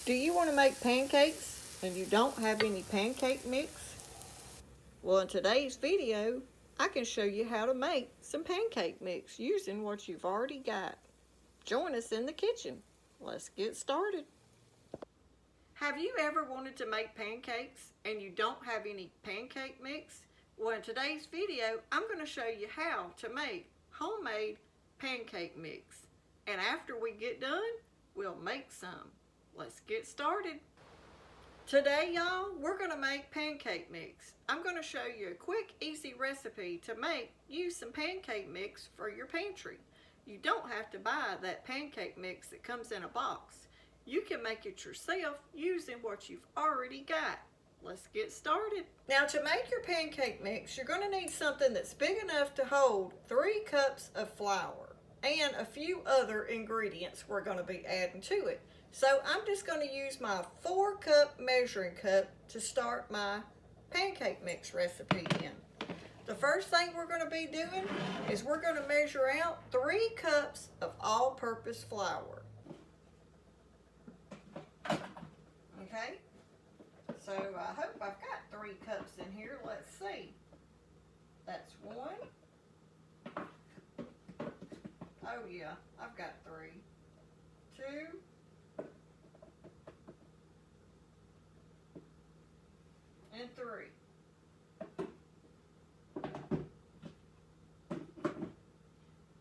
Do you want to make pancakes and you don't have any pancake mix? Well, in today's video, I can show you how to make some pancake mix using what you've already got. Join us in the kitchen. Let's get started. Have you ever wanted to make pancakes and you don't have any pancake mix? Well, in today's video, I'm going to show you how to make homemade pancake mix. And after we get done, we'll make some. Let's get started. Today, y'all, we're going to make pancake mix. I'm going to show you a quick, easy recipe to use some pancake mix for your pantry. You don't have to buy that pancake mix that comes in a box. You can make it yourself using what you've already got. Let's get started. Now, to make your pancake mix, you're going to need something that's big enough to hold 3 cups of flour and a few other ingredients we're going to be adding to it. So I'm just going to use my 4-cup measuring cup to start my pancake mix recipe in. The first thing we're going to be doing is we're going to measure out 3 cups of all-purpose flour. Okay, so I hope I've got 3 cups in here. Let's see. That's 1. Oh yeah, I've got 3. 2. And 3.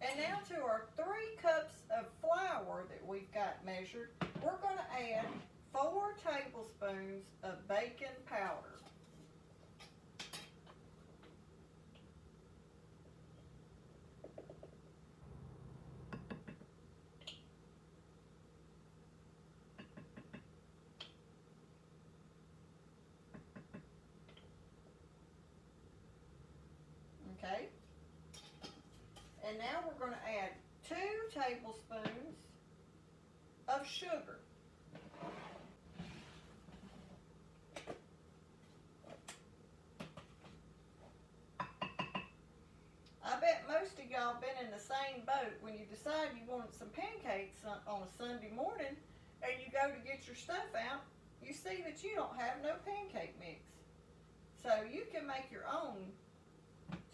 And now to our 3 cups of flour that we've got measured, we're going to add 4 tablespoons of baking powder. Okay, and now we're going to add 2 tablespoons of sugar. I bet most of y'all been in the same boat when you decide you wanted some pancakes on a Sunday morning and you go to get your stuff out, you see that you don't have no pancake mix. So you can make your own,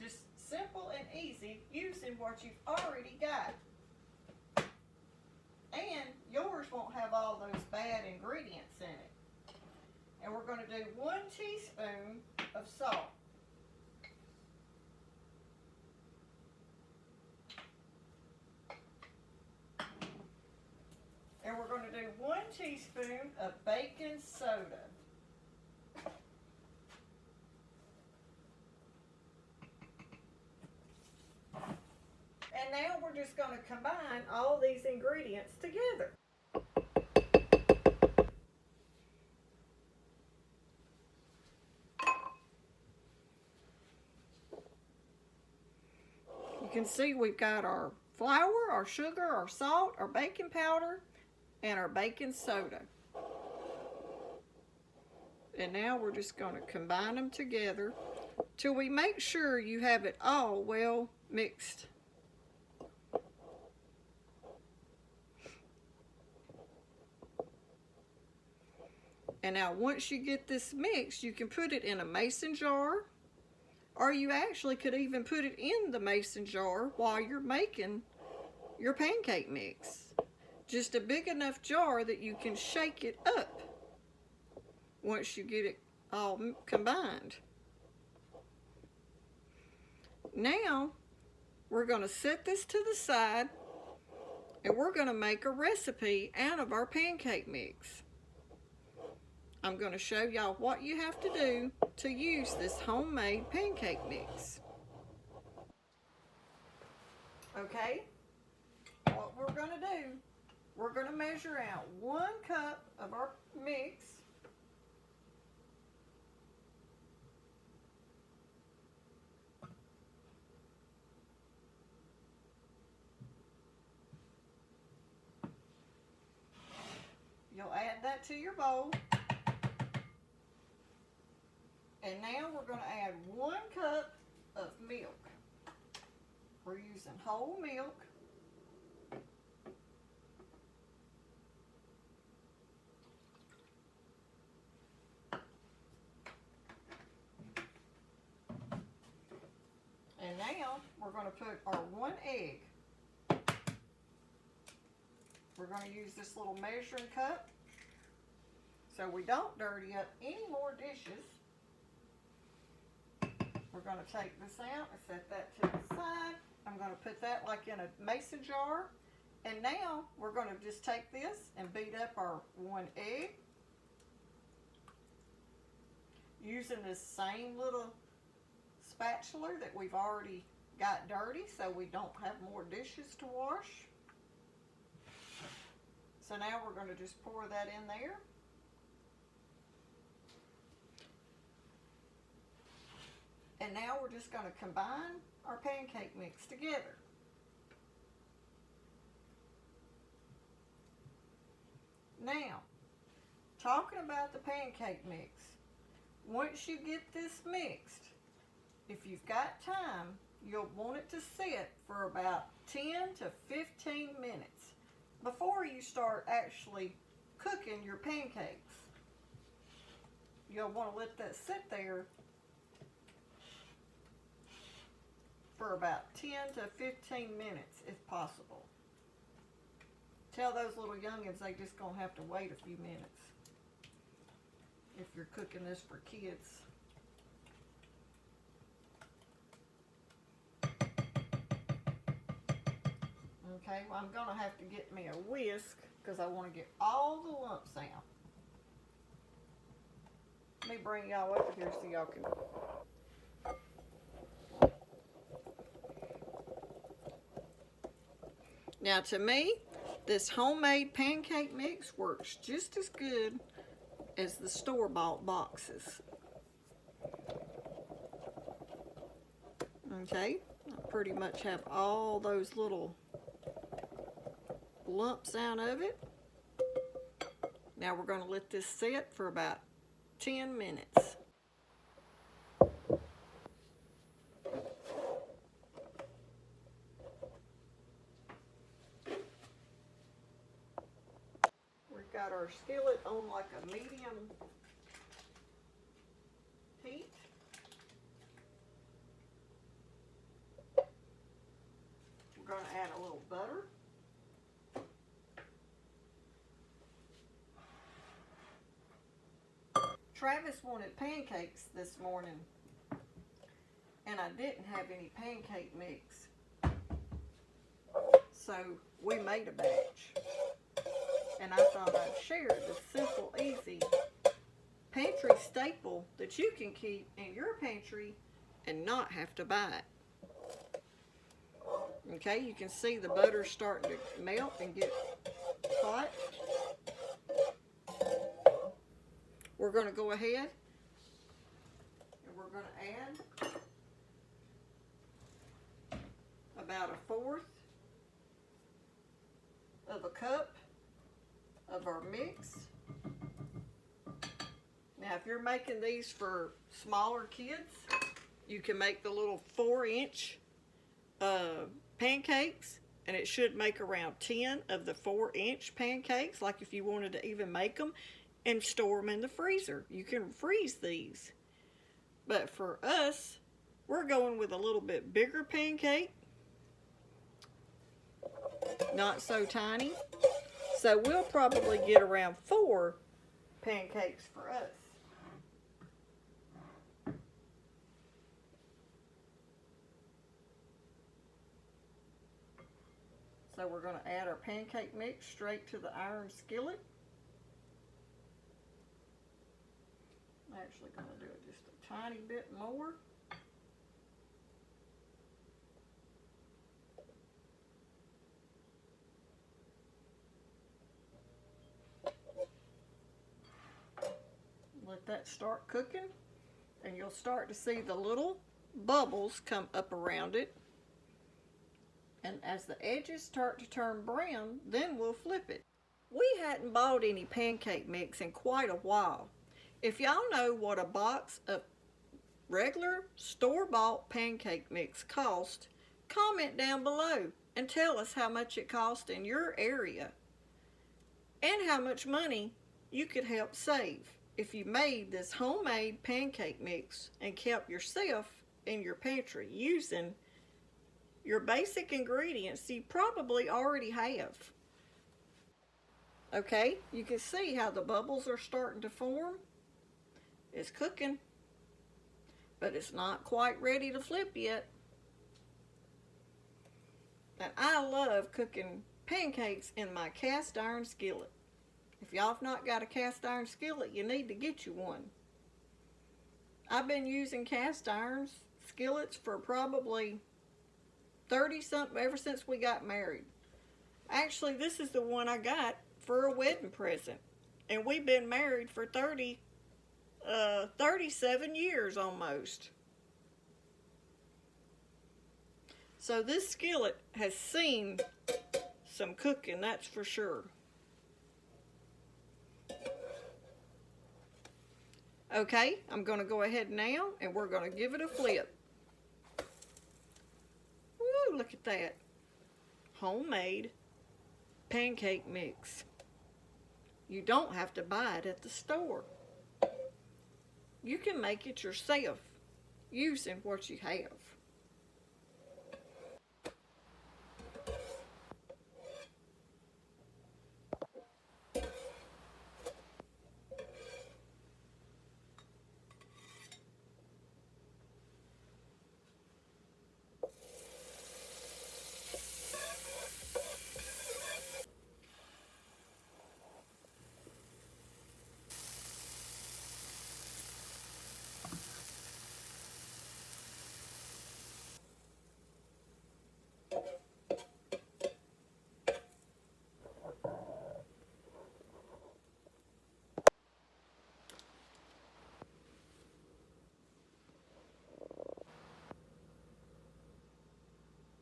just simple and easy, using what you've already got. And yours won't have all those bad ingredients in it. And we're going to do 1 teaspoon of salt. And we're going to do 1 teaspoon of baking soda. And now we're just going to combine all these ingredients together. You can see we've got our flour, our sugar, our salt, our baking powder, and our baking soda. And now we're just going to combine them together till we make sure you have it all well mixed. And now once you get this mixed, you can put it in a mason jar, or you actually could even put it in the mason jar while you're making your pancake mix. Just a big enough jar that you can shake it up once you get it all combined. Now we're going to set this to the side and we're going to make a recipe out of our pancake mix. I'm going to show y'all what you have to do to use this homemade pancake mix. Okay, what we're going to do, we're going to measure out 1 cup of our mix. You'll add that to your bowl. And now we're going to add 1 cup of milk. We're using whole milk. now we're going to put our 1 egg. We're going to use this little measuring cup so we don't dirty up any more dishes. We're going to take this out and set that to the side. I'm going to put that like in a mason jar. And now we're going to just take this and beat up our 1 egg. Using this same little spatula that we've already got dirty so we don't have more dishes to wash. So now we're going to just pour that in there. And now we're just going to combine our pancake mix together. Now, talking about the pancake mix, once you get this mixed, if you've got time, you'll want it to sit for about 10 to 15 minutes before you start actually cooking your pancakes. You'll want to let that sit there for about 10 to 15 minutes if possible. Tell those little youngins they just gonna have to wait a few minutes if you're cooking this for kids. Okay, well I'm gonna have to get me a whisk because I want to get all the lumps out. Let me bring y'all over here so y'all can. Now to me, this homemade pancake mix works just as good as the store-bought boxes. Okay, I pretty much have all those little lumps out of it. Now we're going to let this sit for about 10 minutes. We've got our skillet on like a medium heat. We're going to add a little butter. Travis wanted pancakes this morning, and I didn't have any pancake mix, so we made a batch, and I thought I'd share the simple, easy pantry staple that you can keep in your pantry and not have to buy it. Okay, you can see the butter starting to melt and get hot. We're going to go ahead and we're going to add about 1/4 of a cup of our mix. Now if you're making these for smaller kids, you can make the little 4-inch pancakes, and it should make around 10 of the 4-inch pancakes, like if you wanted to even make them and store them in the freezer. You can freeze these. But for us, we're going with a little bit bigger pancake. Not so tiny. So we'll probably get around 4 pancakes for us. So we're going to add our pancake mix straight to the iron skillet. I'm actually going to do it just a tiny bit more. Let that start cooking, and you'll start to see the little bubbles come up around it. And as the edges start to turn brown, then we'll flip it. We hadn't bought any pancake mix in quite a while. If y'all know what a box of regular store-bought pancake mix cost, comment down below and tell us how much it cost in your area and how much money you could help save if you made this homemade pancake mix and kept yourself in your pantry using your basic ingredients you probably already have. Okay, you can see how the bubbles are starting to form. It's cooking, but it's not quite ready to flip yet. And I love cooking pancakes in my cast iron skillet. If y'all have not got a cast iron skillet, you need to get you one. I've been using cast iron skillets for probably 30 something ever since we got married. Actually, this is the one I got for a wedding present. And we've been married for 37 years almost. So this skillet has seen some cooking, that's for sure. Okay, I'm going to go ahead now and we're going to give it a flip. Woo, look at that. Homemade pancake mix. You don't have to buy it at the store. You can make it yourself using what you have.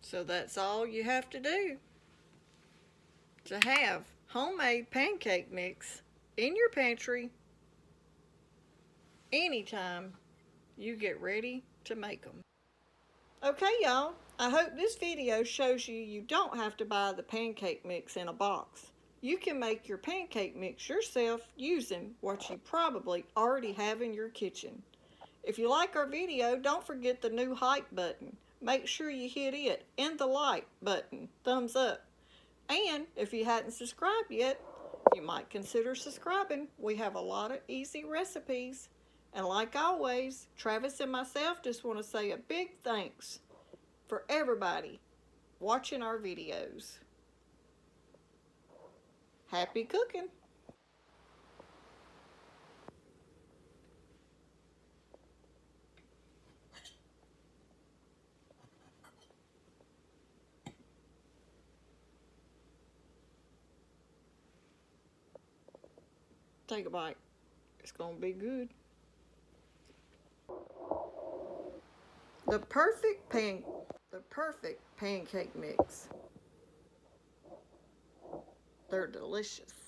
So that's all you have to do to have homemade pancake mix in your pantry anytime you get ready to make them. Okay, y'all, I hope this video shows you don't have to buy the pancake mix in a box. You can make your pancake mix yourself using what you probably already have in your kitchen. If you like our video, don't forget the new hype button. Make sure you hit it and the like button, thumbs up. And if you hadn't subscribed yet, you might consider subscribing. We have a lot of easy recipes. And like always, Travis and myself just want to say a big thanks for everybody watching our videos. Happy cooking! Take a bite. It's gonna be good. The perfect pancake mix. They're delicious.